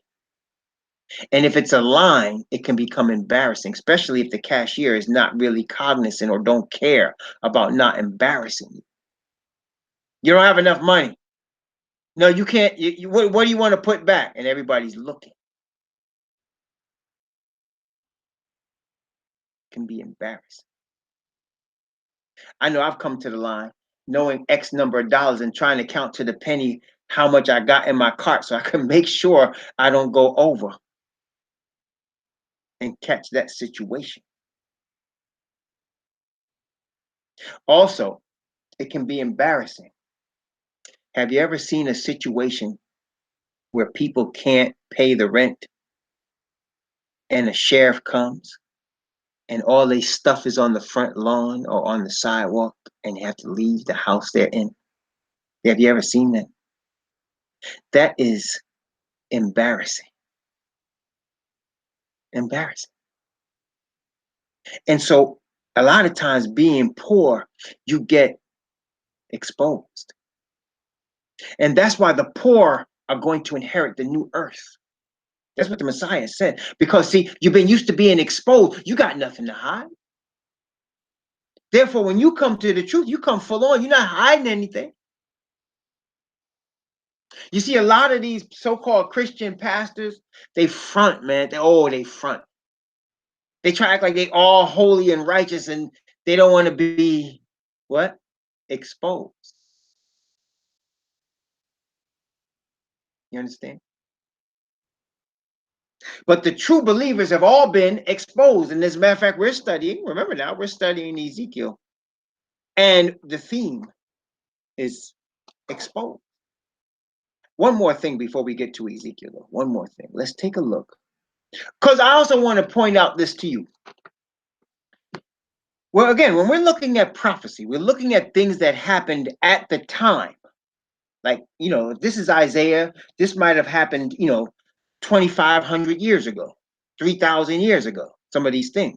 And if it's a line, it can become embarrassing, especially if the cashier is not really cognizant or don't care about not embarrassing you. You don't have enough money. No, you can't. What do you want to put back? And everybody's looking. It can be embarrassing. I know I've come to the line knowing X number of dollars and trying to count to the penny how much I got in my cart so I can make sure I don't go over and catch that situation. Also, it can be embarrassing. Have you ever seen a situation where people can't pay the rent and the sheriff comes and all their stuff is on the front lawn or on the sidewalk and they have to leave the house they're in? Have you ever seen that? That is embarrassing. Embarrassing. And so a lot of times being poor, you get exposed. And that's why the poor are going to inherit the new earth. That's what the Messiah said. Because see, you've been used to being exposed. You got nothing to hide. Therefore, when you come to the truth, you come full on. You're not hiding anything. You see, a lot of these so-called Christian pastors, they front, man. They front. They try to act like they all holy and righteous, and they don't want to be what? Exposed. You understand? But the true believers have all been exposed. And as a matter of fact, we're studying, remember now, we're studying Ezekiel. And the theme is exposed. One more thing before we get to Ezekiel. One more thing. Let's take a look. Because I also want to point out this to you. Well, again, when we're looking at prophecy, we're looking at things that happened at the time. Like, this is Isaiah. This might have happened, 2,500 years ago, 3,000 years ago, some of these things.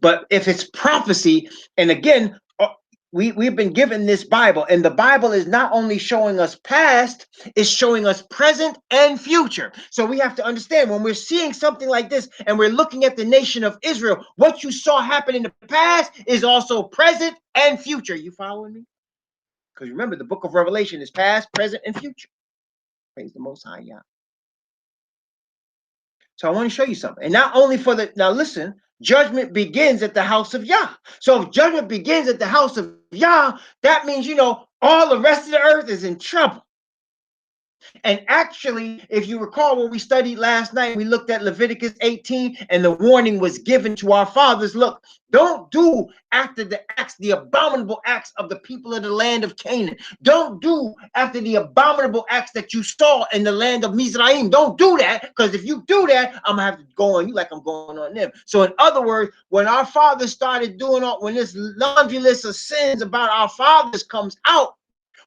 But if it's prophecy, and again, we've been given this Bible, and the Bible is not only showing us past, it's showing us present and future. So we have to understand when we're seeing something like this and we're looking at the nation of Israel, what you saw happen in the past is also present and future. You following me? Because remember, the book of Revelation is past, present, and future. Praise the Most High, Yah. So I want to show you something. And not only now listen, judgment begins at the house of Yah. So if judgment begins at the house of Yah, that means, all the rest of the earth is in trouble. And actually, if you recall what we studied last night, we looked at Leviticus 18, and the warning was given to our fathers. Look, don't do after the acts, the abominable acts of the people of the land of Canaan. Don't do after the abominable acts that you saw in the land of Mizraim. Don't do that, because if you do that, I'm going to have to go on you like I'm going on them. So in other words, when our fathers started doing all, when this laundry list of sins about our fathers comes out,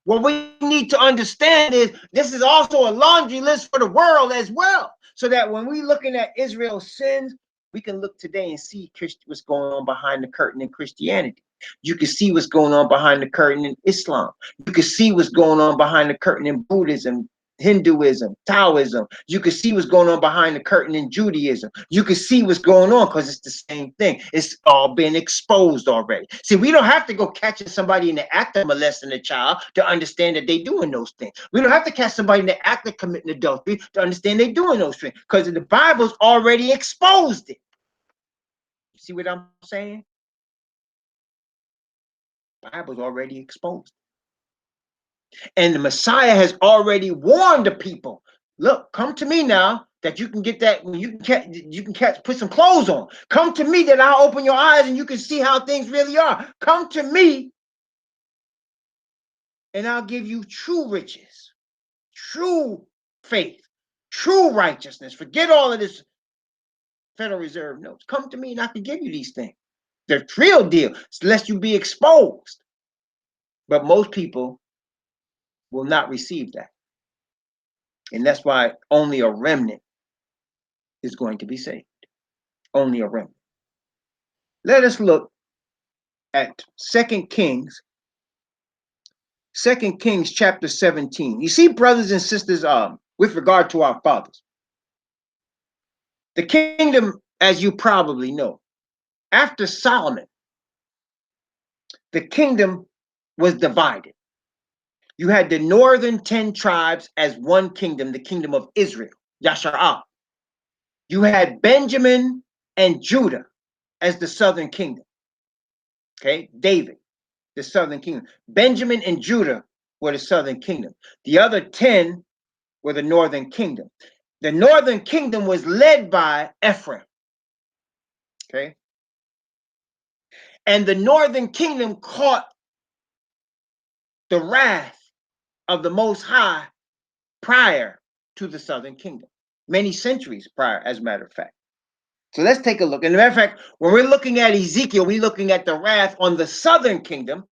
what we need to understand is this is also a laundry list for the world as well. So that when we're looking at Israel's sins, we can look today and see what's going on behind the curtain in Christianity. You can see what's going on behind the curtain in Islam. You can see what's going on behind the curtain in Buddhism, Hinduism, Taoism. You can see what's going on behind the curtain in Judaism. You can see what's going on because it's the same thing. It's all been exposed already. See, we don't have to go catching somebody in the act of molesting a child to understand that they're doing those things. We don't have to catch somebody in the act of committing adultery to understand they're doing those things, because the Bible's already exposed it. You see what I'm saying? The Bible's already exposed. And the Messiah has already warned the people. Look, come to me now that you can get that, you can catch, put some clothes on. Come to me that I'll open your eyes and you can see how things really are. Come to me and I'll give you true riches, true faith, true righteousness. Forget all of this Federal Reserve notes. Come to me and I can give you these things. The real deal, lest you be exposed. But most people will not receive that. And that's why only a remnant is going to be saved. Only a remnant. Let us look at 2 Kings chapter 17. You see, brothers and sisters, with regard to our fathers, the kingdom, as you probably know, after Solomon, the kingdom was divided. You had the northern 10 tribes as one kingdom, the kingdom of Israel, Yasha'ah. You had Benjamin and Judah as the southern kingdom. Okay, David, the southern kingdom. Benjamin and Judah were the southern kingdom. The other 10 were the northern kingdom. The northern kingdom was led by Ephraim. Okay. And the northern kingdom caught the wrath of the Most High prior to the southern kingdom, many centuries prior, as a matter of fact. So let's take a look. And as a matter of fact, when we're looking at Ezekiel, we're looking at the wrath on the southern kingdom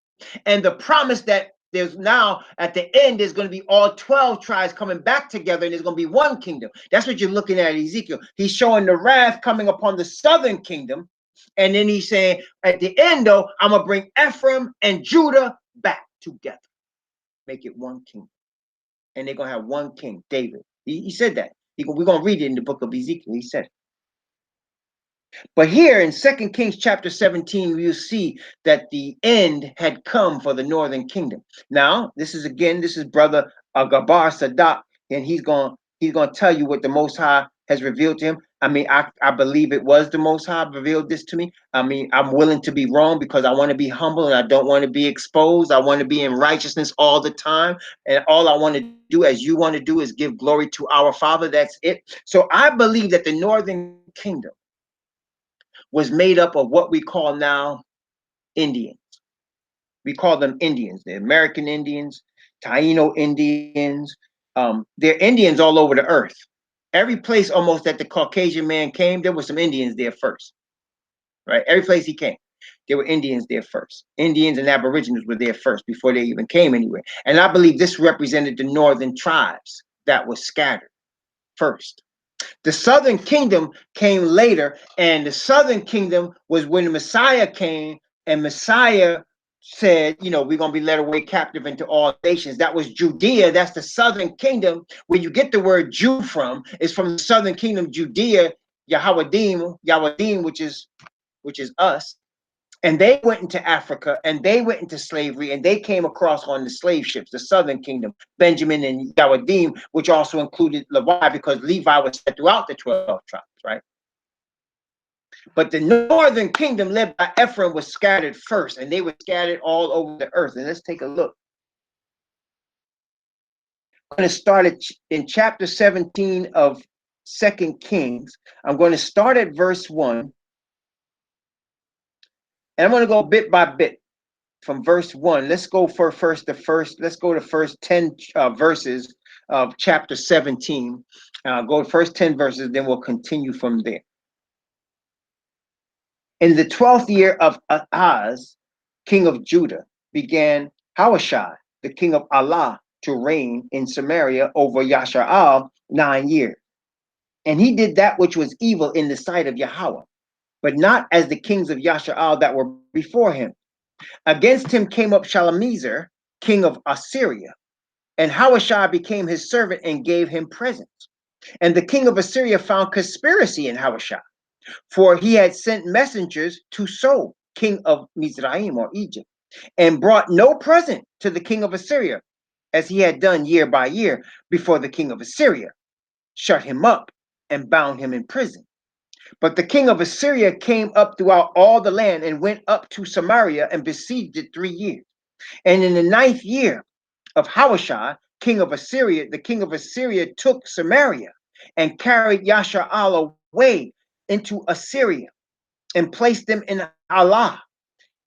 and the promise that there's now at the end, there's going to be all 12 tribes coming back together and there's going to be one kingdom. That's what you're looking at Ezekiel. He's showing the wrath coming upon the southern kingdom. And then he's saying at the end, though, I'm going to bring Ephraim and Judah back together. Make it one kingdom. And they're going to have one king, David. He said that. We're going to read it in the book of Ezekiel. He said it. But here in 2 Kings chapter 17, you see that the end had come for the northern kingdom. Now, this is brother Gabar Sadak, and he's going to tell you what the Most High has revealed to him. I mean, I believe it was the Most High revealed this to me. I mean, I'm willing to be wrong because I want to be humble and I don't want to be exposed. I want to be in righteousness all the time. And all I want to do, as you want to do, is give glory to our Father. That's it. So I believe that the northern kingdom was made up of what we call now Indians. We call them Indians. They're American Indians, Taino Indians. They're Indians all over the earth. Every place almost that the Caucasian man came, there were some Indians there first, right? Every place he came, there were Indians there first. Indians and Aborigines were there first before they even came anywhere. And I believe this represented the northern tribes that were scattered first. The southern kingdom came later, and the southern kingdom was when the Messiah came, and Messiah said, you know, we're going to be led away captive into all nations. That was Judea. That's the southern kingdom. Where you get the word Jew from is from the southern kingdom, Judea, Yahwadim, which is us. And they went into Africa and they went into slavery and they came across on the slave ships, the southern kingdom, Benjamin and Yawadim, which also included Levi because Levi was spread throughout the 12 tribes, right? But the northern kingdom led by Ephraim was scattered first, and they were scattered all over the earth. And let's take a look. I'm going to start in chapter 17 of 2 Kings. I'm going to start at verse 1, and I'm going to go bit by bit. From verse 1, let's go for let's go to first 10 verses of chapter 17. Go to first 10 verses, then we'll continue from there. In the 12th year of Ahaz, king of Judah, began Hawashai, the king of Allah, to reign in Samaria over Yasha'al 9 years. And he did that which was evil in the sight of Yahweh, but not as the kings of Yasha'al that were before him. Against him came up Shalmaneser, king of Assyria, and Hawashai became his servant and gave him presents. And the king of Assyria found conspiracy in Hawashai, for he had sent messengers to So, king of Mizraim or Egypt, and brought no present to the king of Assyria, as he had done year by year before the king of Assyria, shut him up and bound him in prison. But the king of Assyria came up throughout all the land and went up to Samaria and besieged it 3 years. And in the 9th year of Hawashai, king of Assyria, the king of Assyria took Samaria and carried Yasha'al away into Assyria and placed them in Allah,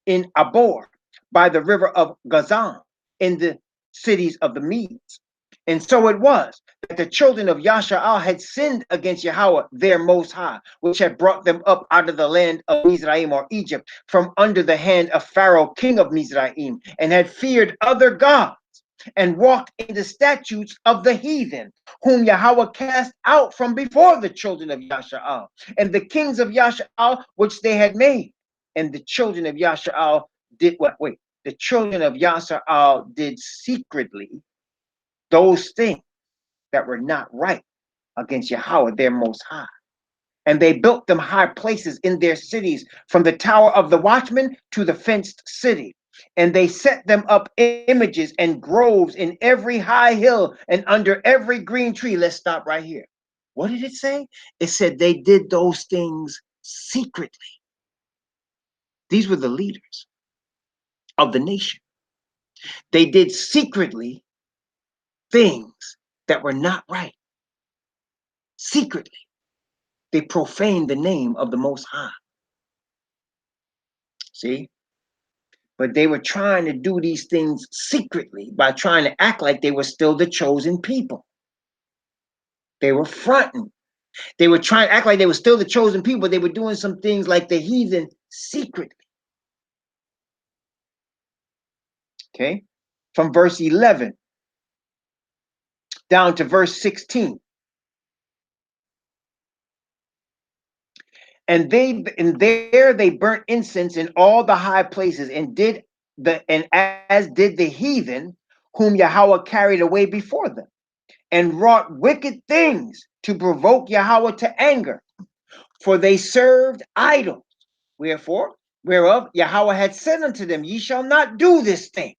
in Abor, by the river of Gazan, in the cities of the Medes. And so it was that the children of Yasha'al had sinned against Yahweh, their Most High, which had brought them up out of the land of Mizraim or Egypt, from under the hand of Pharaoh, king of Mizraim, and had feared other gods, and walked in the statutes of the heathen, whom Yahweh cast out from before the children of Yasha'al, and the kings of Yasha'al, which they had made. And the children of Yasha'al did what? Wait, the children of Yasha'al did secretly those things that were not right against Yahweh, their Most High. And they built them high places in their cities, from the tower of the watchman to the fenced city. And they set them up images and groves in every high hill and under every green tree. Let's stop right here. What did it say? It said they did those things secretly. These were the leaders of the nation. They did secretly things that were not right. Secretly, they profaned the name of the Most High. See? But they were trying to do these things secretly by trying to act like they were still the chosen people. They were fronting. They were trying to act like they were still the chosen people. They were doing some things like the heathen secretly. Okay? From verse 11 down to verse 16. And there they burnt incense in all the high places, and as did the heathen whom Yahweh carried away before them, and wrought wicked things to provoke Yahweh to anger, for they served idols. Whereof Yahweh had said unto them, ye shall not do this thing.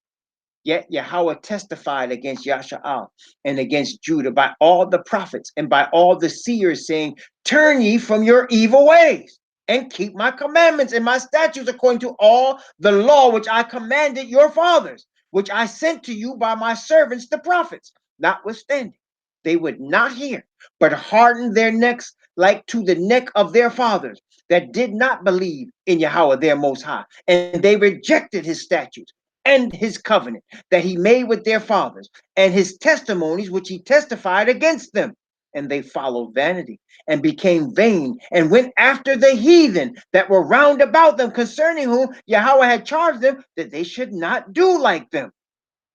Yet Yahweh testified against Yasha'al and against Judah by all the prophets and by all the seers, saying, turn ye from your evil ways and keep my commandments and my statutes according to all the law which I commanded your fathers, which I sent to you by my servants the prophets. Notwithstanding, they would not hear, but hardened their necks like to the neck of their fathers that did not believe in Yahweh their Most High, and they rejected his statutes and his covenant that he made with their fathers, and his testimonies which he testified against them. And they followed vanity and became vain and went after the heathen that were round about them, concerning whom Yahweh had charged them that they should not do like them.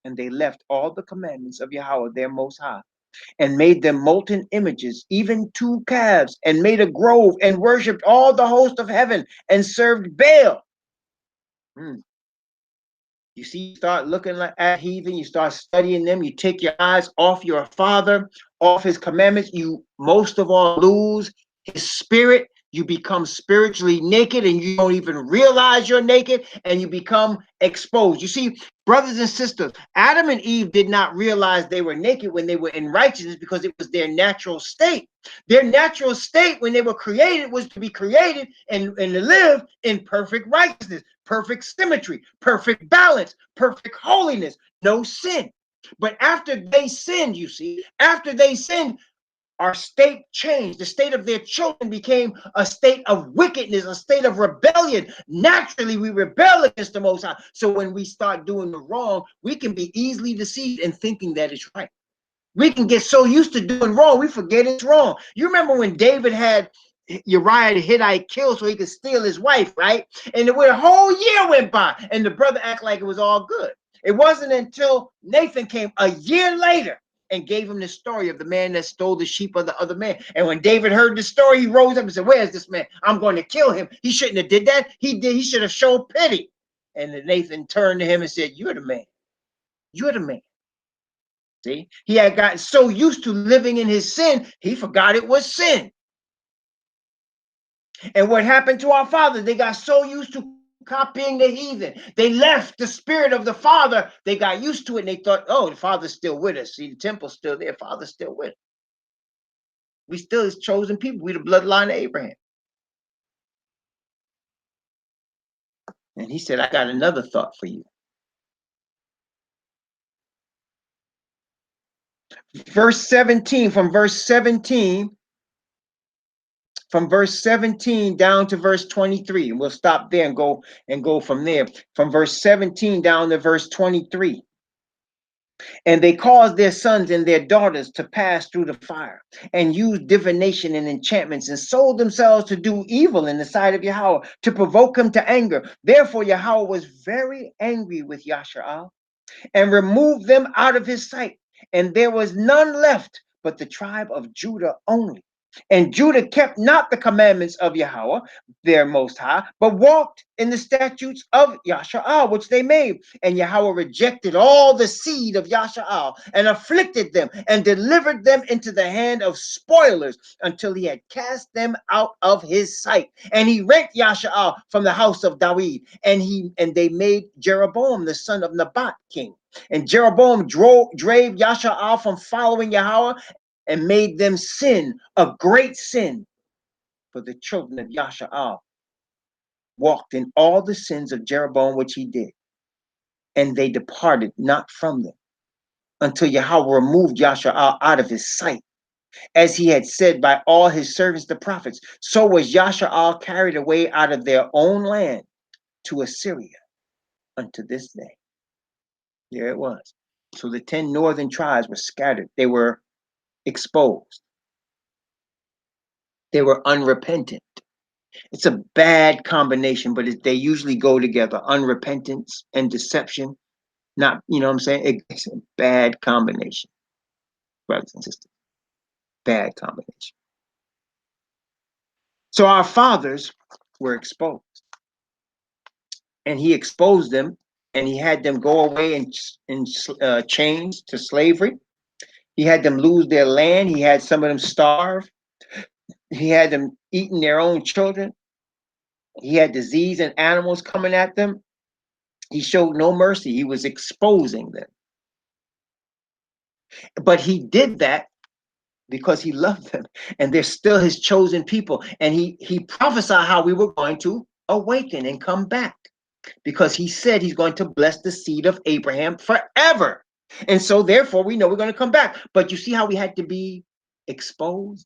And they left all the commandments of Yahweh their Most High, and made them molten images, even 2 calves, and made a grove, and worshipped all the host of heaven, and served Baal. You see, you start looking at heathen, you start studying them, you take your eyes off your father, off his commandments, you most of all lose his spirit. You become spiritually naked and you don't even realize you're naked, and you become exposed. You see, brothers and sisters, Adam and Eve did not realize they were naked when they were in righteousness, because it was their natural state. Their natural state when they were created was to be created and to live in perfect righteousness, perfect symmetry, perfect balance, perfect holiness, no sin. But after they sinned, you see, after they sinned, our state changed. The state of their children became a state of wickedness, a state of rebellion. Naturally, we rebel against the Most High. So when we start doing the wrong, we can be easily deceived in thinking that it's right. We can get so used to doing wrong, we forget it's wrong. You remember when David had Uriah the Hittite killed so he could steal his wife, right? And a whole year went by, and the brother acted like it was all good. It wasn't until Nathan came a year later and gave him the story of the man that stole the sheep of the other man. And when David heard the story, he rose up and said, where's this man? I'm going to kill him. He shouldn't have did that. He should have shown pity. And then Nathan turned to him and said, you're the man. You're the man. See, he had gotten so used to living in his sin, he forgot it was sin. And what happened to our fathers? They got so used to copying the heathen. They left the spirit of the father. They got used to it, and they thought, oh, the father's still with us. See, the temple's still there. Father's still with us. We still his chosen people. We the bloodline of Abraham. And he said, I got another thought for you. Verse 17, from verse 17 down to verse 23, and we'll stop there and go from there. From verse 17 down to verse 23. And they caused their sons and their daughters to pass through the fire, and used divination and enchantments, and sold themselves to do evil in the sight of Yahweh, to provoke him to anger. Therefore Yahweh was very angry with Yasha'al, and removed them out of his sight. And there was none left but the tribe of Judah only. And Judah kept not the commandments of Yahweh, their Most High, but walked in the statutes of Yasha'al, which they made. And Yahweh rejected all the seed of Yasha'al, and afflicted them, and delivered them into the hand of spoilers, until he had cast them out of his sight. And he rent Yasha'al from the house of David, and they made Jeroboam the son of Nebat king. And Jeroboam drove Yasha'al from following Yahweh, and made them sin, a great sin. For the children of Yasha'al walked in all the sins of Jeroboam which he did, and they departed not from them, until Yahweh removed Yasha'al out of his sight, as he had said by all his servants the prophets. So was Yasha'al carried away out of their own land to Assyria unto this day. There it was. So the 10 northern tribes were scattered. They were exposed. They were unrepentant. It's a bad combination, but they usually go together. Unrepentance and deception. Not, you know what I'm saying? It's a bad combination, brothers and sisters. Bad combination. So our fathers were exposed. And he exposed them, and he had them go away in chains to slavery. He had them lose their land. He had some of them starve. He had them eating their own children. He had disease and animals coming at them. He showed no mercy. He was exposing them. But he did that because he loved them, and they're still his chosen people. And he prophesied how we were going to awaken and come back, because he said he's going to bless the seed of Abraham forever. And so therefore we know we're going to come back. But you see how we had to be exposed?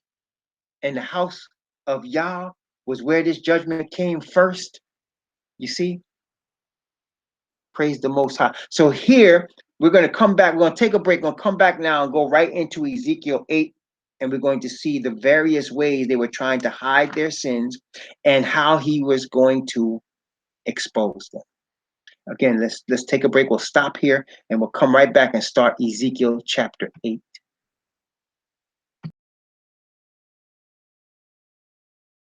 And the house of Yah was where this judgment came first. You see? Praise the Most High. So here we're going to come back. We're going to take a break. We're going to come back now and go right into Ezekiel 8. And we're going to see the various ways they were trying to hide their sins and how he was going to expose them. Again, let's take a break. We'll stop here and we'll come right back and start Ezekiel chapter 8.